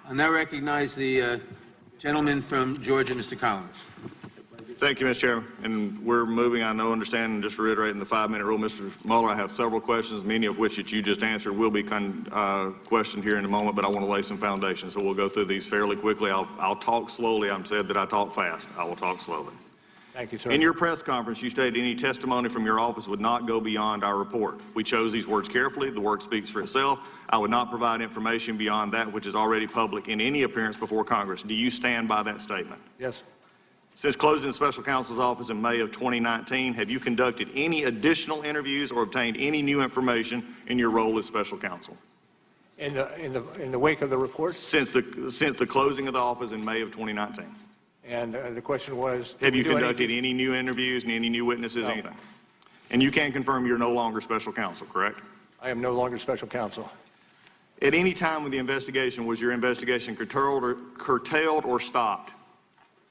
I'll now recognize the gentleman from Georgia, Mr. Collins. Thank you, Mr. Chairman. And we're moving, I know, understanding, just reiterating the 5-minute rule. Mr. Mueller, I have several questions, many of which that you just answered will be questioned here in a moment, but I want to lay some foundation. So we'll go through these fairly quickly. I'll talk slowly. I'm said that I talk fast. I will talk slowly. Thank you, sir. In your press conference, you stated any testimony from your office would not go beyond our report. We chose these words carefully. The work speaks for itself. I would not provide information beyond that which is already public in any appearance before Congress. Do you stand by that statement? Yes. Since closing the special counsel's office in May of 2019, have you conducted any additional interviews or obtained any new information in your role as special counsel? In the wake of the report? Since the closing of the office in May of 2019. And the question was, have you conducted any new interviews and any new witnesses, no. anything? And you can confirm you're no longer special counsel, correct? I am no longer special counsel. At any time with the investigation, was your investigation curtailed or stopped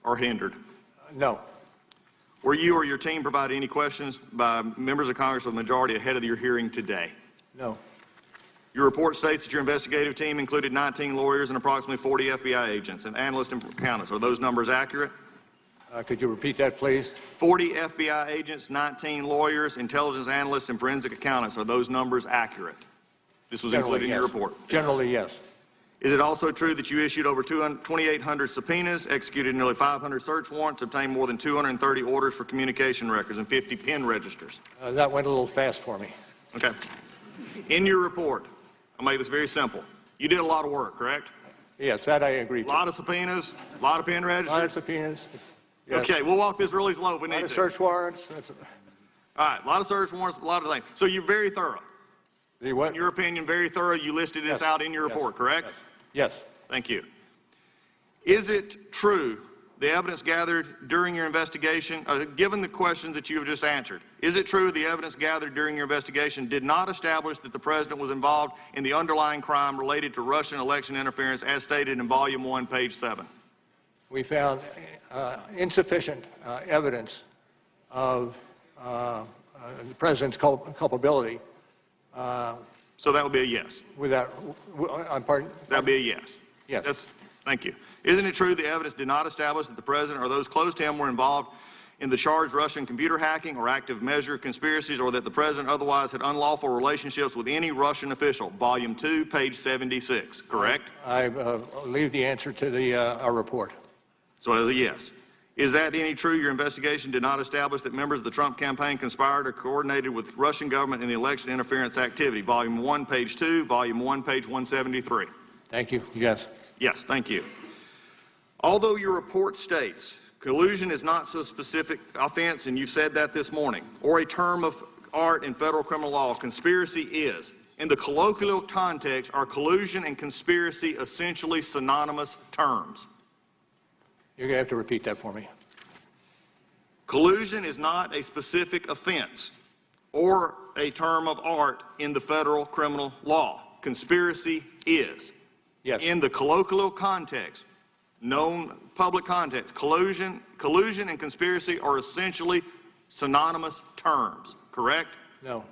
or hindered? No. Were you or your team provided any questions by members of Congress of the majority ahead of your hearing today? No. Your report states that your investigative team included 19 lawyers and approximately 40 FBI agents and analysts and accountants. Are those numbers accurate? Could you repeat that, please? 40 FBI agents, 19 lawyers, intelligence analysts, and forensic accountants. Are those numbers accurate? This was included in your report. Generally, yes. Is it also true that you issued over 2,800 subpoenas, executed nearly 500 search warrants, obtained more than 230 orders for communication records, and 50 pen registers? That went a little fast for me. Okay. In your report, I'll make this very simple. You did a lot of work, correct? Yes, that I agree to. A lot of subpoenas, a lot of pen registers. A lot of subpoenas. Yes. Okay, we'll walk this really slow if we need to. A lot of search warrants. All right, a lot of search warrants, a lot of things. So you're very thorough. The what? In your opinion, very thorough. You listed this out in your report, correct? Yes. Thank you. Is it true the evidence gathered during your investigation, given the questions that you have just answered, is it true the evidence gathered during your investigation did not establish that the President was involved in the underlying crime related to Russian election interference as stated in Volume 1, page 7? We found insufficient evidence of the President's culpability. So that would be a yes. Pardon? That would be a yes. Yes. Thank you. Isn't it true the evidence did not establish that the President or those close to him were involved in the charged Russian computer hacking or active measure conspiracies, or that the President otherwise had unlawful relationships with any Russian official? Volume 2, page 76, correct? I leave the answer to our report. So as a yes. Is that any true your investigation did not establish that members of the Trump campaign conspired or coordinated with Russian government in the election interference activity? Volume 1, page 2, Volume 1, page 173. Thank you. Yes. Yes, thank you. Although your report states collusion is not so specific offense, and you've said that this morning, or a term of art in federal criminal law, conspiracy is. In the colloquial context, are collusion and conspiracy essentially synonymous terms? You're going to have to repeat that for me. Collusion is not a specific offense or a term of art in the federal criminal law. Conspiracy is. Yes. In the colloquial context, known public context, collusion and conspiracy are essentially synonymous terms, correct? No.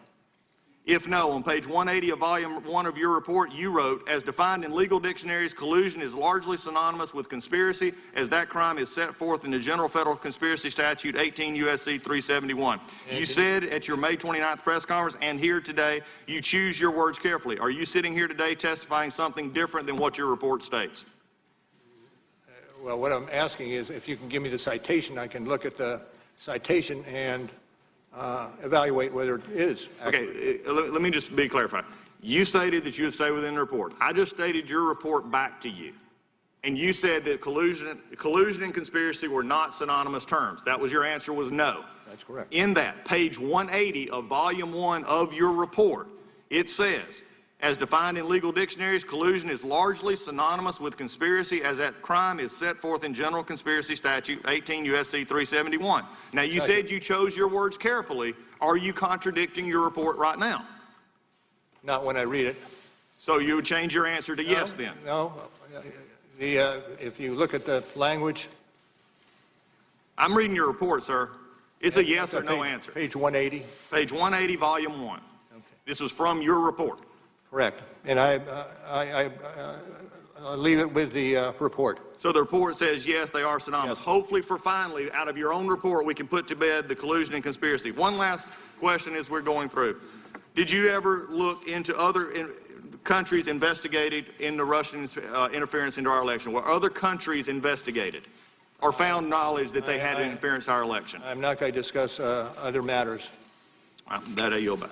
If no, on page 180 of volume 1 of your report, you wrote, as defined in legal dictionaries, collusion is largely synonymous with conspiracy, as that crime is set forth in the General Federal Conspiracy Statute 18 U.S.C. 371. You said at your May 29th press conference and here today, you choose your words carefully. Are you sitting here today testifying something different than what your report states? Well, what I'm asking is if you can give me the citation, I can look at the citation and evaluate whether it is accurate. Okay, let me just be clarified. You stated that you would stay within the report. I just stated your report back to you. And you said that collusion and conspiracy were not synonymous terms. That was your answer, was no. That's correct. In that, page 180 of volume 1 of your report, it says, as defined in legal dictionaries, collusion is largely synonymous with conspiracy, as that crime is set forth in General Conspiracy Statute 18 U.S.C. 371. Now, you said you chose your words carefully. Are you contradicting your report right now? Not when I read it. So you would change your answer to yes then? No. If you look at the language. I'm reading your report, sir. It's a yes or no answer. Page 180. Page 180, volume 1. Okay. This was from your report. Correct. And Leave it with the report. So the report says, yes, they are synonymous. Yes. Hopefully, finally, out of your own report, we can put to bed the collusion and conspiracy. One last question as we're going through. Did you ever look into other countries investigated in the Russian interference into our election? Were other countries investigated or found knowledge that they had interference in our election? I'm not going to discuss other matters. That I yield back.